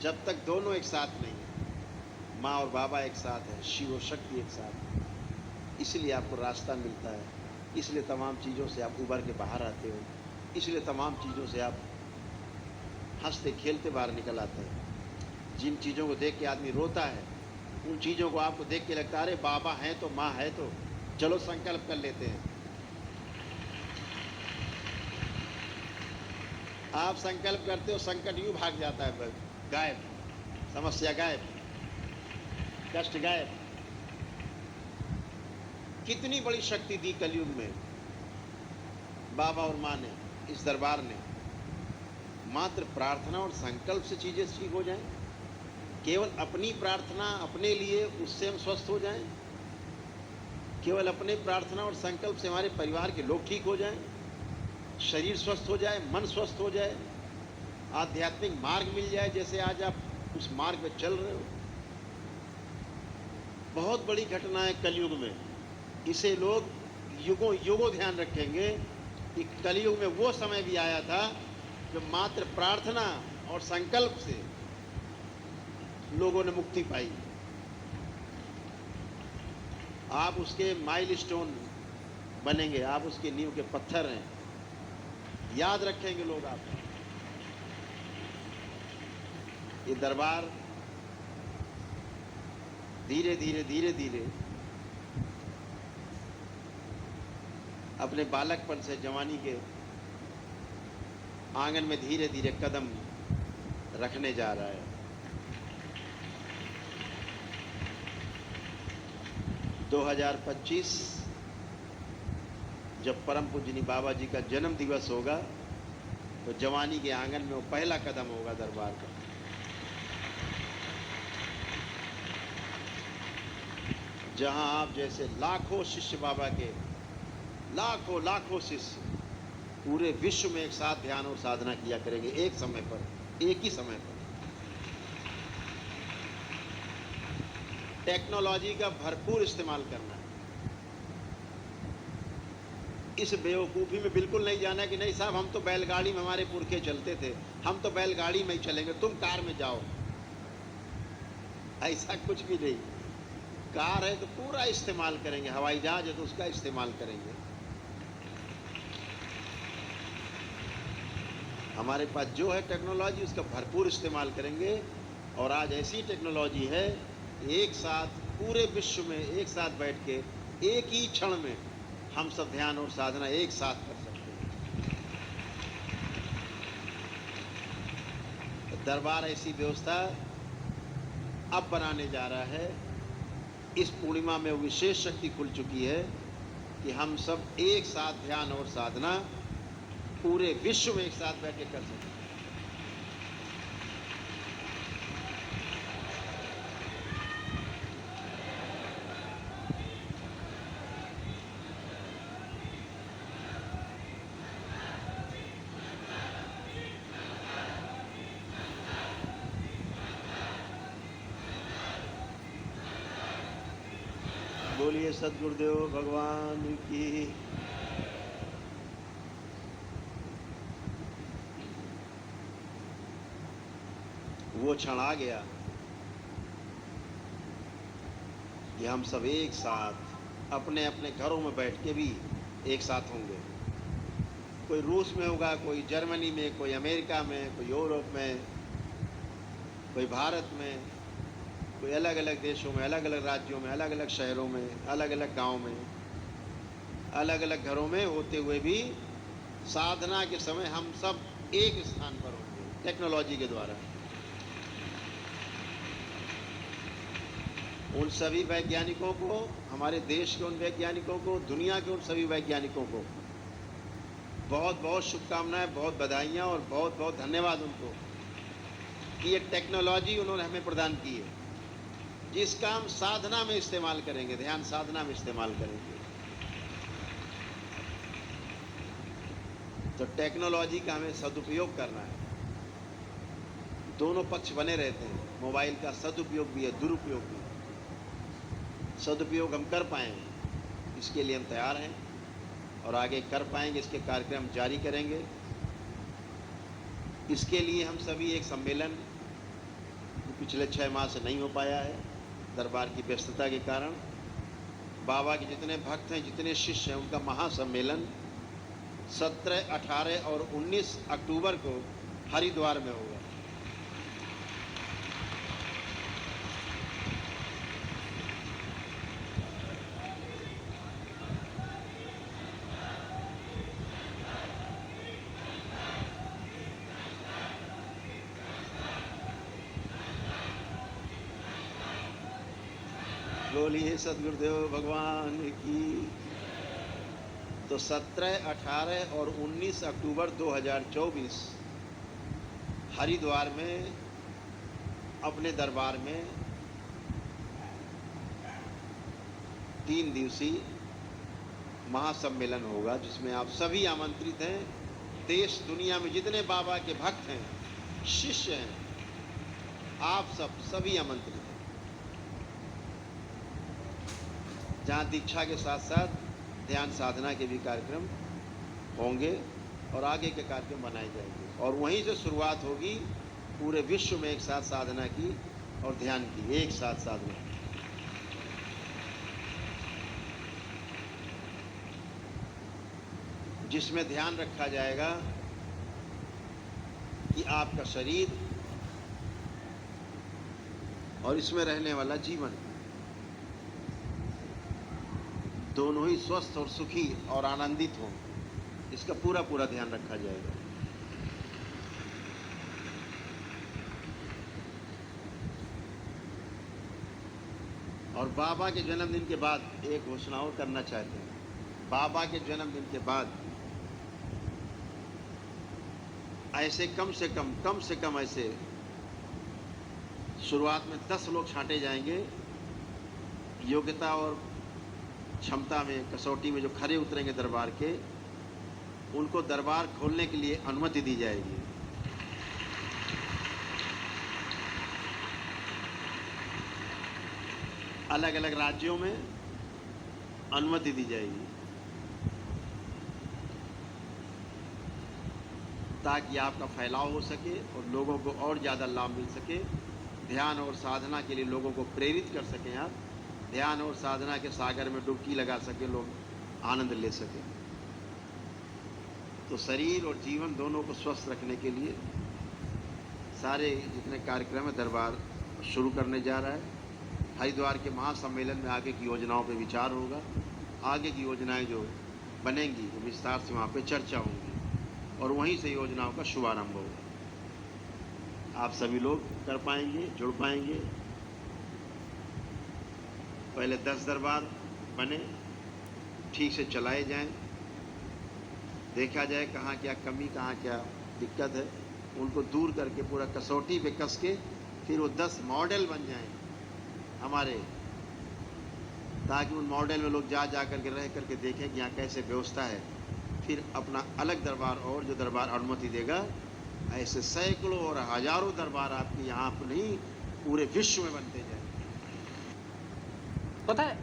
जब तक दोनों एक साथ नहीं है, माँ और बाबा एक साथ है, शिव और शक्ति एक साथ है, इसलिए आपको रास्ता मिलता है, इसलिए तमाम चीज़ों से आप उभर के बाहर आते हो, इसलिए तमाम चीज़ों से आप हंसते खेलते बाहर निकल आते हैं। जिन चीज़ों को देख के आदमी रोता है, उन चीज़ों को आपको देख के लगता है अरे बाबा हैं तो, माँ है तो, चलो संकल्प कर लेते हैं। आप संकल्प करते हो, संकट यूं भाग जाता है, गायब, समस्या गायब, कष्ट गायब। कितनी बड़ी शक्ति दी कलयुग में बाबा और माँ ने, इस दरबार ने। मात्र प्रार्थना और संकल्प से चीजें ठीक हो जाएं, केवल अपनी प्रार्थना अपने लिए, उससे हम स्वस्थ हो जाएं, केवल अपने प्रार्थना और संकल्प से हमारे परिवार के लोग ठीक हो जाएं, शरीर स्वस्थ हो जाए, मन स्वस्थ हो जाए, आध्यात्मिक मार्ग मिल जाए, जैसे आज आप उस मार्ग पे चल रहे हो। बहुत बड़ी घटना है कलयुग में। इसे लोग युगों युगों ध्यान रखेंगे कि कलयुग में वो समय भी आया था जो मात्र प्रार्थना और संकल्प से लोगों ने मुक्ति पाई। आप उसके माइलस्टोन बनेंगे, आप उसके नींव के पत्थर हैं, याद रखेंगे लोग आपको। ये दरबार धीरे धीरे धीरे धीरे अपने बालकपन से जवानी के आंगन में धीरे धीरे कदम रखने जा रहा है। 2025 जब परम पूजनी बाबा जी का जन्म दिवस होगा तो जवानी के आंगन में वो पहला कदम होगा दरबार का। जहां आप जैसे लाखों शिष्य बाबा के, लाखों लाखों शिष्य पूरे विश्व में एक साथ ध्यान और साधना किया करेंगे, एक समय पर, एक ही समय पर। टेक्नोलॉजी का भरपूर इस्तेमाल करना है। इस बेवकूफ़ी में बिल्कुल नहीं जाना कि नहीं साहब हम तो बैलगाड़ी में हमारे पुरखे चलते थे, हम तो बैलगाड़ी में ही चलेंगे, तुम कार में जाओ। ऐसा कुछ भी नहीं। कार है तो पूरा इस्तेमाल करेंगे, हवाई जहाज है तो उसका इस्तेमाल करेंगे। हमारे पास जो है टेक्नोलॉजी उसका भरपूर इस्तेमाल करेंगे। और आज ऐसी टेक्नोलॉजी है, एक साथ पूरे विश्व में एक साथ बैठ के एक ही क्षण में हम सब ध्यान और साधना एक साथ कर सकते हैं। तो दरबार ऐसी व्यवस्था अब बनाने जा रहा है। इस पूर्णिमा में विशेष शक्ति खुल चुकी है कि हम सब एक साथ ध्यान और साधना पूरे विश्व में एक साथ बैठ के कर सकते हैं। बोलिए सद्गुरुदेव भगवान की। वो क्षण आ गया कि हम सब एक साथ अपने अपने घरों में बैठ के भी एक साथ होंगे। कोई रूस में होगा, कोई जर्मनी में, कोई अमेरिका में, कोई यूरोप में, कोई भारत में, कोई अलग अलग देशों में, अलग अलग राज्यों में, अलग अलग शहरों में, अलग अलग गांव में, अलग अलग घरों में होते हुए भी साधना के समय हम सब एक स्थान पर होंगे टेक्नोलॉजी के द्वारा। उन सभी वैज्ञानिकों को, हमारे देश के उन वैज्ञानिकों को, दुनिया के उन सभी वैज्ञानिकों को बहुत बहुत शुभकामनाएं, बहुत बधाइयाँ और बहुत बहुत धन्यवाद उनको कि ये टेक्नोलॉजी उन्होंने हमें प्रदान की है, जिसका हम साधना में इस्तेमाल करेंगे, ध्यान साधना में इस्तेमाल करेंगे। तो टेक्नोलॉजी का हमें सदुपयोग करना है। दोनों पक्ष बने रहते हैं, मोबाइल का सदुपयोग भी है, दुरुपयोग भी है। सदुपयोग हम कर पाएंगे इसके लिए हम तैयार हैं और आगे कर पाएंगे, इसके कार्यक्रम जारी करेंगे। इसके लिए हम सभी एक सम्मेलन पिछले 6 माह से नहीं हो पाया है दरबार की व्यस्तता के कारण। बाबा के जितने भक्त हैं, जितने शिष्य हैं, उनका महासम्मेलन 17, 18 और 19 अक्टूबर को हरिद्वार में होगा। बोलिए सदगुरुदेव भगवान की। तो 17, 18 और 19 अक्टूबर 2024 हरिद्वार में अपने दरबार में 3 दिवसीय महासम्मेलन होगा, जिसमें आप सभी आमंत्रित हैं। देश दुनिया में जितने बाबा के भक्त हैं, शिष्य हैं, आप सभी आमंत्रित हैं। जहाँ दीक्षा के साथ साथ ध्यान साधना के भी कार्यक्रम होंगे और आगे के कार्यक्रम बनाए जाएंगे, और वहीं से शुरुआत होगी पूरे विश्व में एक साथ साधना की और ध्यान की, एक साथ साधना। जिसमें ध्यान रखा जाएगा कि आपका शरीर और इसमें रहने वाला जीवन दोनों ही स्वस्थ और सुखी और आनंदित हों, इसका पूरा ध्यान रखा जाएगा। और बाबा के जन्मदिन के बाद एक घोषणा और करना चाहते हैं। बाबा के जन्मदिन के बाद ऐसे कम से कम ऐसे शुरुआत में 10 लोग छांटे जाएंगे, योग्यता और क्षमता में कसौटी में जो खरे उतरेंगे दरबार के, उनको दरबार खोलने के लिए अनुमति दी जाएगी। अलग अलग राज्यों में अनुमति दी जाएगी, ताकि आपका फैलाव हो सके और लोगों को और ज़्यादा लाभ मिल सके। ध्यान और साधना के लिए लोगों को प्रेरित कर सकें आप, ध्यान और साधना के सागर में डुबकी लगा सके, लोग आनंद ले सकें। तो शरीर और जीवन दोनों को स्वस्थ रखने के लिए सारे जितने कार्यक्रम है दरबार शुरू करने जा रहा है। हरिद्वार के महासम्मेलन में आगे की योजनाओं पर विचार होगा। आगे की योजनाएं जो बनेंगी वो विस्तार से वहाँ पे चर्चा होंगी और वहीं से योजनाओं का शुभारंभ होगा। आप सभी लोग कर पाएंगे, जुड़ पाएंगे। पहले 10 दरबार बने, ठीक से चलाए जाएं, देखा जाए कहाँ क्या कमी, कहाँ क्या दिक्कत है, उनको दूर करके पूरा कसौटी पे कस के फिर वो 10 मॉडल बन जाएं हमारे, ताकि उन मॉडल में लोग जा करके रह करके देखें कि यहाँ कैसे व्यवस्था है। फिर अपना अलग दरबार और जो दरबार अनुमति देगा, ऐसे सैकड़ों और हजारों दरबार आपके यहाँ पर नहीं पूरे विश्व में बनते जाए। पता है